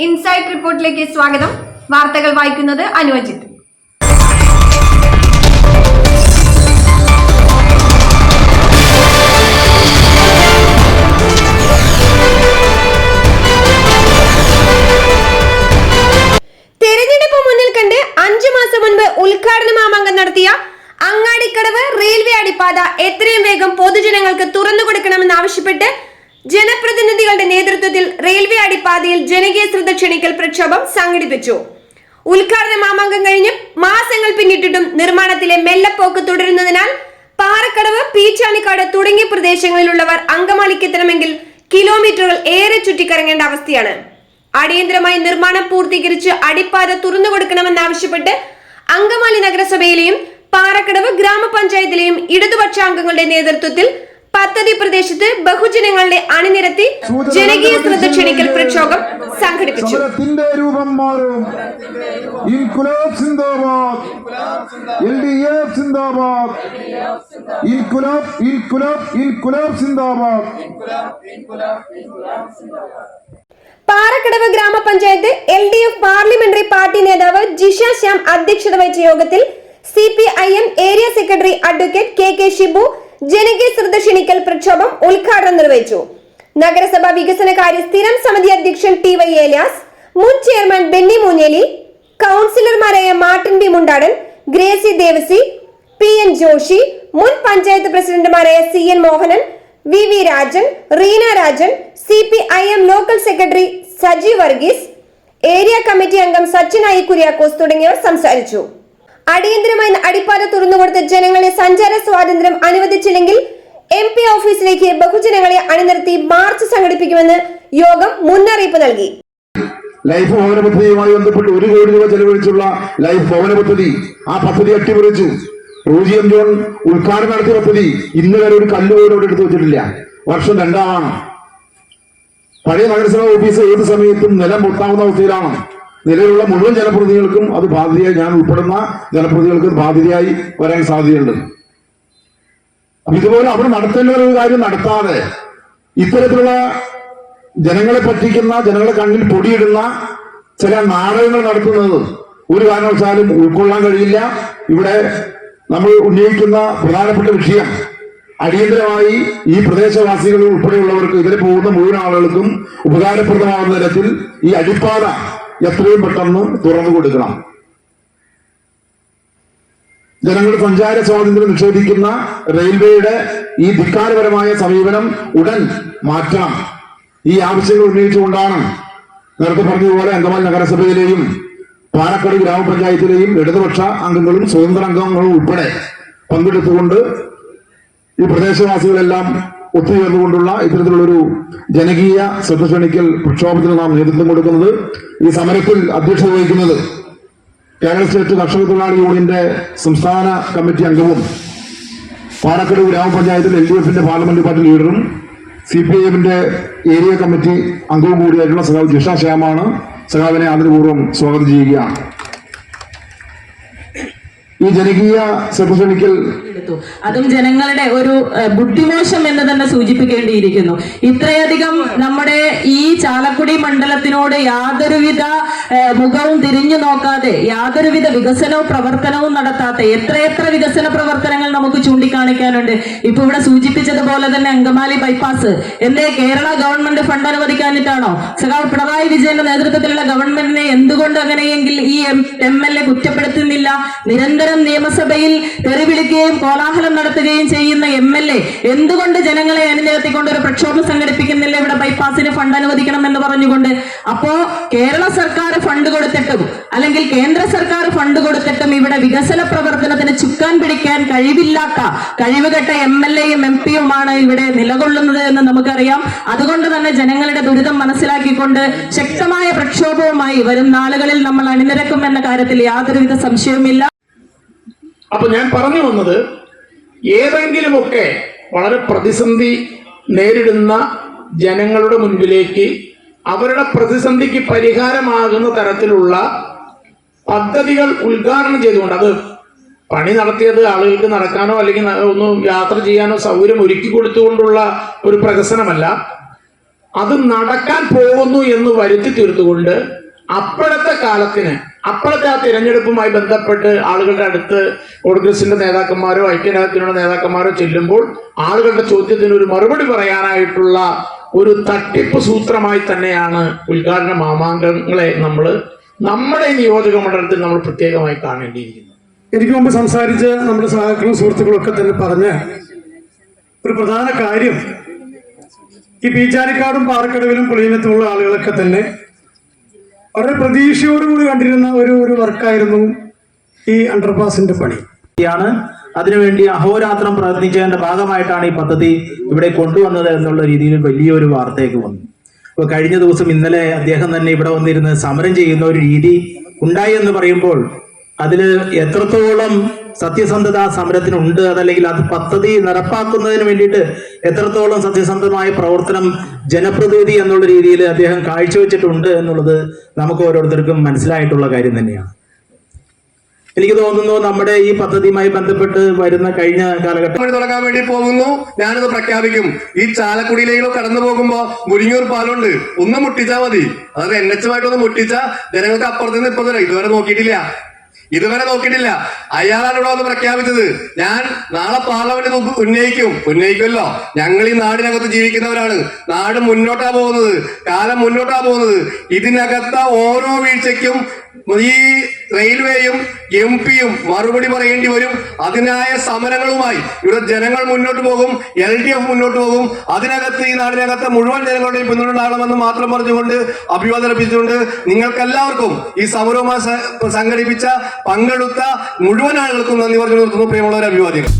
Insight റിപ്പോർട്ടിലേക്ക് സ്വാഗതം. വാർത്തകൾ വായിക്കുന്നത് അനുജിത്ത്. തെരഞ്ഞെടുപ്പ് മുന്നിൽ കണ്ട് 5 മാസം മുൻപ് ഉദ്ഘാടന മാമാങ്കം നടത്തിയ അങ്ങാടിക്കടവ് റെയിൽവേ അടിപ്പാത എത്രയും വേഗം പൊതുജനങ്ങൾക്ക് തുറന്നു കൊടുക്കണമെന്നാവശ്യപ്പെട്ട് ജനപ്രതിനിധികളുടെ നേതൃത്വത്തിൽ റെയിൽവേ അടിപ്പാതയിൽ ജനകീയ ശ്രദ്ധ ക്ഷണിക്കൽ പ്രക്ഷോഭം സംഘടിപ്പിച്ചു. ഉദ്ഘാടന മാമാങ്കം കഴിഞ്ഞ് മാസങ്ങൾ പിന്നിട്ടിട്ടും നിർമ്മാണത്തിലെ മെല്ലപ്പോക്ക് തുടരുന്നതിനാൽ പാറക്കടവ്, പീച്ചാനിക്കാട് തുടങ്ങിയ പ്രദേശങ്ങളിലുള്ളവർ അങ്കമാലിക്കെത്തണമെങ്കിൽ കിലോമീറ്ററുകൾ ഏറെ ചുറ്റിക്കറങ്ങേണ്ട അവസ്ഥയാണ്. അടിയന്തരമായി നിർമ്മാണം പൂർത്തീകരിച്ച് അടിപ്പാത തുറന്നു കൊടുക്കണമെന്നാവശ്യപ്പെട്ട് അങ്കമാലി നഗരസഭയിലെയും പാറക്കടവ് ഗ്രാമപഞ്ചായത്തിലെയും ഇടതുപക്ഷ അംഗങ്ങളുടെ നേതൃത്വത്തിൽ പദ്ധതി പ്രദേശത്ത് ബഹുജനങ്ങളുടെ അണിനിരത്തി ജനകീയ ശ്രദ്ധ ക്ഷണിക്കൽ പ്രക്ഷോഭം സംഘടിപ്പിച്ചു. പാറക്കടവ് ഗ്രാമപഞ്ചായത്ത് LDF പാർലമെന്ററി പാർട്ടി നേതാവ് ജിഷ ശ്യാം അധ്യക്ഷത വഹിച്ച യോഗത്തിൽ CPIM area secretary advocate KK Shibu ജനകീയ ശ്രദ്ധ ക്ഷണിക്കൽ പ്രക്ഷോഭം ഉദ്ഘാടനം നിർവഹിച്ചു. നഗരസഭാ വികസനകാര്യ സ്ഥിരം സമിതി അധ്യക്ഷൻ TY ഏലിയാസ്, മുൻ ചെയർമാൻ ബെന്നി മൂഞ്ഞേലി, കൗൺസിലർമാരായ Martin B Mundadan, Gracy Devasi, PN Joshi, മുൻ പഞ്ചായത്ത് പ്രസിഡന്റുമാരായ CN Mohanan, VV Rajan, Reena Rajan, CPIM local secretary Saji Varghese, area committee അംഗം സച്ചിൻ ഐ കുര്യാക്കോസ് തുടങ്ങിയവർ സംസാരിച്ചു. അടിയന്തരമായി അടിപ്പാത തുറന്നുകൊടുത്ത് ജനങ്ങളെ സഞ്ചാര സ്വാതന്ത്ര്യം അനുവദിച്ചില്ലെങ്കിൽ MP ഓഫീസിലേക്ക് ബഹുജനങ്ങളെ അണിനിരത്തി മാർച്ച് സംഘടിപ്പിക്കുമെന്ന് യോഗം മുന്നറിയിപ്പ് നൽകി. ലൈഫ് ഭവന പദ്ധതിയുമായി ബന്ധപ്പെട്ട് 1 കോടി രൂപ ചെലവഴിച്ചുള്ള ലൈഫ് ഭവന പദ്ധതി, ആ പദ്ധതി അട്ടിമറിച്ചു. റോജി M ജോൺ ഉദ്ഘാടനം നടത്തിയ പദ്ധതി ഇന്ന് വരെ ഒരു കല്ല് പോലും എടുത്തു വെച്ചിട്ടില്ല. വർഷം 2 പഴയ നഗരസഭാ ഓഫീസ് ഏത് സമയത്തും നിലം പൊട്ടാവുന്ന അവസ്ഥയിലാണ്. നിലവിലുള്ള മുഴുവൻ ജനപ്രതിനിധികൾക്കും അത് ബാധ്യതയായി, ഞാൻ ഉൾപ്പെടുന്ന ജനപ്രതിനിധികൾക്ക് ബാധ്യതയായി വരാൻ സാധ്യതയുണ്ട്. ഇതുപോലെ അവർ നടത്തേണ്ട ഒരു കാര്യം നടത്താതെ ഇത്തരത്തിലുള്ള ജനങ്ങളെ പറ്റിക്കുന്ന, ജനങ്ങളെ കണ്ണിൽ പൊടിയിടുന്ന ചില നാടകങ്ങൾ നടത്തുന്നത് ഒരു കാരണവശാലും ഉൾക്കൊള്ളാൻ കഴിയില്ല. ഇവിടെ നമ്മൾ ഉന്നയിക്കുന്ന പ്രധാനപ്പെട്ട വിഷയം അടിയന്തരമായി ഈ പ്രദേശവാസികൾ ഉൾപ്പെടെയുള്ളവർക്ക്, ഇതിൽ പോകുന്ന മുഴുവൻ ആളുകൾക്കും ഉപകാരപ്രദമാകുന്ന തരത്തിൽ ഈ അടിപ്പാത എത്രയും പെട്ടെന്ന് തുറന്നു കൊടുക്കണം. ജനങ്ങളുടെ സഞ്ചാര സ്വാതന്ത്ര്യം നിഷേധിക്കുന്ന റെയിൽവേയുടെ ഈ ധിക്കാരപരമായ സമീപനം ഉടൻ മാറ്റണം. ഈ ആവശ്യങ്ങൾ ഉന്നയിച്ചുകൊണ്ടാണ് നേരത്തെ പറഞ്ഞതുപോലെ അങ്കമാലി നഗരസഭയിലെയും പാലക്കാട് ഗ്രാമപഞ്ചായത്തിലെയും ഇടതുപക്ഷ അംഗങ്ങളും സ്വതന്ത്ര അംഗങ്ങളും ഉൾപ്പെടെ പങ്കെടുത്തുകൊണ്ട് ഈ പ്രദേശവാസികളെല്ലാം ഒത്തുചേർന്നുകൊണ്ടുള്ള ഇത്തരത്തിലുള്ളൊരു ജനകീയ ശ്രദ്ധ ക്ഷണിക്കൽ പ്രക്ഷോഭത്തിന് നാം നേതൃത്വം കൊടുക്കുന്നത്. ഈ സമരത്തിൽ അധ്യക്ഷത വഹിക്കുന്നത് കേരള സ്റ്റേറ്റ് കർഷക തൊഴിലാളി യൂണിയന്റെ സംസ്ഥാന കമ്മിറ്റി അംഗവും പാലക്കാട് ഗ്രാമപഞ്ചായത്തിൽ LDFന്റെ പാർലമെന്റ് പാർട്ടി ലീഡറും CPIMന്റെ ഏരിയ കമ്മിറ്റി അംഗവും കൂടിയായിട്ടുള്ള സഖാവ് ജിഷ ശ്യാമാണ്. സഖാവിനെ ആദരപൂർവ്വം സ്വാഗതം ചെയ്യുകയാണ്. ഈ ജനകീയ ശ്രദ്ധ ക്ഷണിക്കൽ അതും ജനങ്ങളുടെ ഒരു ബുദ്ധിമോശം എന്ന് തന്നെ സൂചിപ്പിക്കേണ്ടിയിരിക്കുന്നു. ഇത്രയധികം നമ്മുടെ ഈ ചാലക്കുടി മണ്ഡലത്തിനോട് യാതൊരുവിധ മുഖവും തിരിഞ്ഞു നോക്കാതെ, യാതൊരുവിധ വികസനവും പ്രവർത്തനവും നടത്താത്ത എത്രയെത്ര വികസന പ്രവർത്തനങ്ങൾ നമുക്ക് ചൂണ്ടിക്കാണിക്കാനുണ്ട്. ഇപ്പൊ ഇവിടെ സൂചിപ്പിച്ചതുപോലെ തന്നെ അങ്കമാലി ബൈപ്പാസ് എന്തേ കേരള ഗവൺമെന്റ് ഫണ്ട് അനുവദിക്കാനിട്ടാണോ? സഖാവ് പിണറായി വിജയന്റെ നേതൃത്വത്തിലുള്ള ഗവൺമെന്റിനെ എന്തുകൊണ്ട് അങ്ങനെയെങ്കിൽ ഈ MLA കുറ്റപ്പെടുത്തുന്നില്ല? നിരന്തരം നിയമസഭയിൽ തെറിവിളിക്കുകയും കോലാഹലം നടത്തുകയും ചെയ്യുന്ന MLA എന്തുകൊണ്ട് ജനങ്ങളെ അണിനിരത്തിക്കൊണ്ട് ഒരു പ്രക്ഷോഭം സംഘടിപ്പിക്കുന്നില്ല? ഇവിടെ ബൈപ്പാസിന് ഫണ്ട് അനുവദിക്കണം എന്ന് പറഞ്ഞുകൊണ്ട്. അപ്പോ കേരള സർക്കാർ ഫണ്ട് കൊടുത്തിട്ടും അല്ലെങ്കിൽ കേന്ദ്ര സർക്കാർ ഫണ്ട് കൊടുത്തിട്ടും ഇവിടെ വികസന പ്രവർത്തനത്തിന് ചുക്കാൻ പിടിക്കാൻ കഴിവില്ലാത്ത, കഴിവുകെട്ട MLAയും MP-യുമാണ് ഇവിടെ നിലകൊള്ളുന്നത് എന്ന് നമുക്കറിയാം. അതുകൊണ്ട് തന്നെ ജനങ്ങളുടെ ദുരിതം മനസ്സിലാക്കിക്കൊണ്ട് ശക്തമായ പ്രക്ഷോഭവുമായി വരും നാളുകളിൽ നമ്മൾ അണിനിരക്കും എന്ന കാര്യത്തിൽ യാതൊരുവിധ സംശയവുമില്ല. അപ്പൊ ഞാൻ പറഞ്ഞു വന്നത്, ഏതെങ്കിലുമൊക്കെ വളരെ പ്രതിസന്ധി നേരിടുന്ന ജനങ്ങളുടെ മുൻപിലേക്ക് അവരുടെ പ്രതിസന്ധിക്ക് പരിഹാരമാകുന്ന തരത്തിലുള്ള പദ്ധതികൾ ഉദ്ഘാടനം ചെയ്തുകൊണ്ട്, അത് പണി നടത്തിയത് ആളുകൾക്ക് നടക്കാനോ അല്ലെങ്കിൽ ഒന്ന് യാത്ര ചെയ്യാനോ സൗകര്യം ഒരുക്കി കൊടുത്തുകൊണ്ടുള്ള ഒരു പ്രഹസനമല്ല. അത് നടക്കാൻ പോകുന്നു എന്ന് വരുത്തി തീർത്തുകൊണ്ട് അപ്പോഴത്തെ കാലത്തിന്, അപ്പോഴത്തെ ആ തിരഞ്ഞെടുപ്പുമായി ബന്ധപ്പെട്ട് ആളുകളുടെ അടുത്ത് കോൺഗ്രസിന്റെ നേതാക്കന്മാരോ ഐക്യരാജ്യത്തിനുള്ള നേതാക്കന്മാരോ ചെല്ലുമ്പോൾ ആളുകളുടെ ചോദ്യത്തിന് ഒരു മറുപടി പറയാനായിട്ടുള്ള ഒരു തട്ടിപ്പ് സൂത്രമായി തന്നെയാണ് ഉദ്ഘാടന മാമാങ്കങ്ങളെ നമ്മുടെ നിയോജക മണ്ഡലത്തിൽ നമ്മൾ പ്രത്യേകമായി കാണേണ്ടിയിരിക്കുന്നത്. എനിക്ക് മുമ്പ് സംസാരിച്ച നമ്മുടെ സഹാക്കളും സുഹൃത്തുക്കളും ഒക്കെ തന്നെ പറഞ്ഞ ഒരു പ്രധാന കാര്യം, ഈ പീച്ചാനിക്കാടും പാറക്കടവിലും പുളിയനത്തുമുള്ള ആളുകളൊക്കെ തന്നെ വളരെ പ്രതീക്ഷയോടുകൂടി കണ്ടിരുന്ന ഒരു വർക്കായിരുന്നു ഈ അണ്ടർപാസിന്റെ പണി. അതിനുവേണ്ടി അഹോരാത്രം പ്രവർത്തിച്ചതിന്റെ ഭാഗമായിട്ടാണ് ഈ പദ്ധതി ഇവിടെ കൊണ്ടുവന്നത് എന്നുള്ള രീതിയിൽ വലിയൊരു വാർത്തയൊക്കെ വന്നു. അപ്പോൾ കഴിഞ്ഞ ദിവസം ഇന്നലെ അദ്ദേഹം തന്നെ ഇവിടെ വന്നിരുന്ന് സമരം ചെയ്യുന്ന ഒരു രീതി ഉണ്ടായി എന്ന് പറയുമ്പോൾ അതില് എത്രത്തോളം സത്യസന്ധത സമരത്തിനുണ്ട്, അതല്ലെങ്കിൽ അത് പദ്ധതി നടപ്പാക്കുന്നതിന് വേണ്ടിയിട്ട് എത്രത്തോളം സത്യസന്ധമായ പ്രവർത്തനം ജനപ്രതിനിധി എന്നുള്ള രീതിയിൽ അദ്ദേഹം കാഴ്ചവെച്ചിട്ടുണ്ട് എന്നുള്ളത് നമുക്ക് ഓരോരുത്തർക്കും മനസ്സിലായിട്ടുള്ള കാര്യം തന്നെയാണ്. എനിക്ക് തോന്നുന്നു നമ്മുടെ ഈ പദ്ധതിയുമായി ബന്ധപ്പെട്ട് വരുന്ന കഴിഞ്ഞ കാലഘട്ടം തുടങ്ങാൻ വേണ്ടി പോകുന്നു. ഞാനിത് പ്രഖ്യാപിക്കും. ഈ ചാലക്കുടിയിലേക്ക് കടന്നു പോകുമ്പോ മുരിങ്ങൂർ പാലമുണ്ട്, ഒന്ന് മുട്ടിച്ചാൽ മതി. അതായത് NH-മായിട്ടൊന്ന് മുട്ടിച്ചാൽ ജനങ്ങൾക്ക് അപ്പുറത്തുനിന്ന് ഇപ്പുറത്ത് ഇതുവരെ നോക്കിയിട്ടില്ല. അയാളാണ് ഇവിടെ വന്ന് പ്രഖ്യാപിച്ചത്. ഞാൻ നാളെ പാർലമെന്റ് ഉന്നയിക്കുമല്ലോ. ഞങ്ങൾ ഈ നാടിനകത്ത് ജീവിക്കുന്നവരാണ്. നാട് മുന്നോട്ടാ പോകുന്നത്, കാലം മുന്നോട്ടാ പോകുന്നത്. ഇതിനകത്ത് ഓരോ വീഴ്ചയ്ക്കും ഈ റെയിൽവേയും MP-യും മറുപടി പറയേണ്ടി വരും. അതിനായ സമരങ്ങളുമായി ഇവിടെ ജനങ്ങൾ മുന്നോട്ട് പോകും, LDF മുന്നോട്ട് പോകും. അതിനകത്ത് ഈ നാടിനകത്ത് മുഴുവൻ ജനങ്ങളുടെയും പിന്തുണ ഉണ്ടാകണമെന്ന് മാത്രം പറഞ്ഞുകൊണ്ട് അഭിവാദനം അർപ്പിച്ചുകൊണ്ട് നിങ്ങൾക്കെല്ലാവർക്കും ഈ സമരവുമായി സംഘടിപ്പിച്ച പങ്കെടുത്ത മുഴുവൻ ആളുകൾക്കും നന്ദി പറഞ്ഞു നിർത്തുന്നു. പ്രിയമുള്ളവരെ, അഭിവാദ്യങ്ങൾ.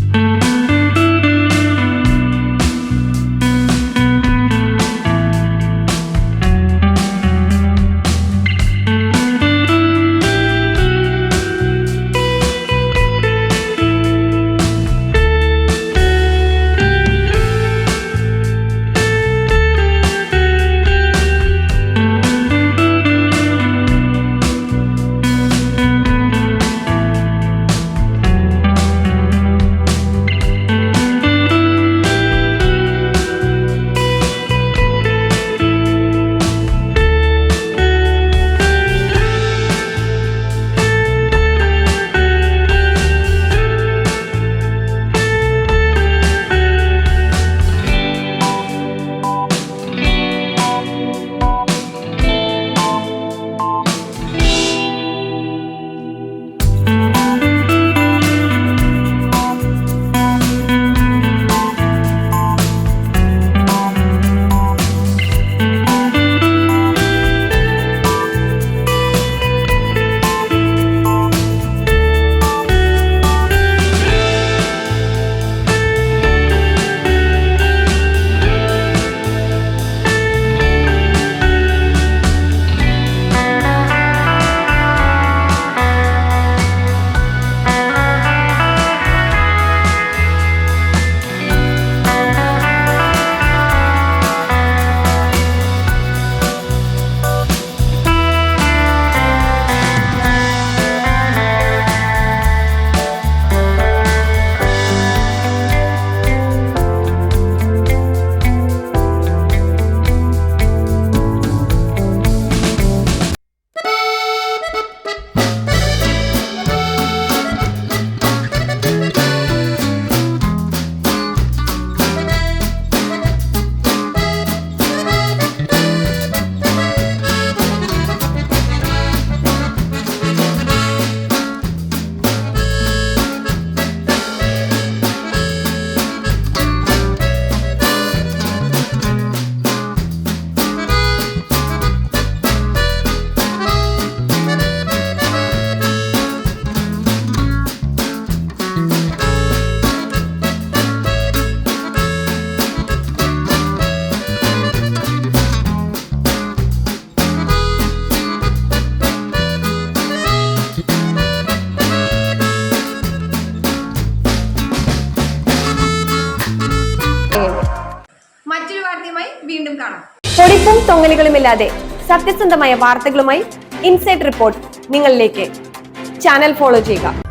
മറ്റൊരു വാർത്തയുമായി വീണ്ടും കാണാം. പൊടിപ്പും തൊങ്ങലുകളുമില്ലാതെ സത്യസന്ധമായ വാർത്തകളുമായി ഇൻസൈഡ് റിപ്പോർട്ട് നിങ്ങളിലേക്ക്. ചാനൽ ഫോളോ ചെയ്യുക.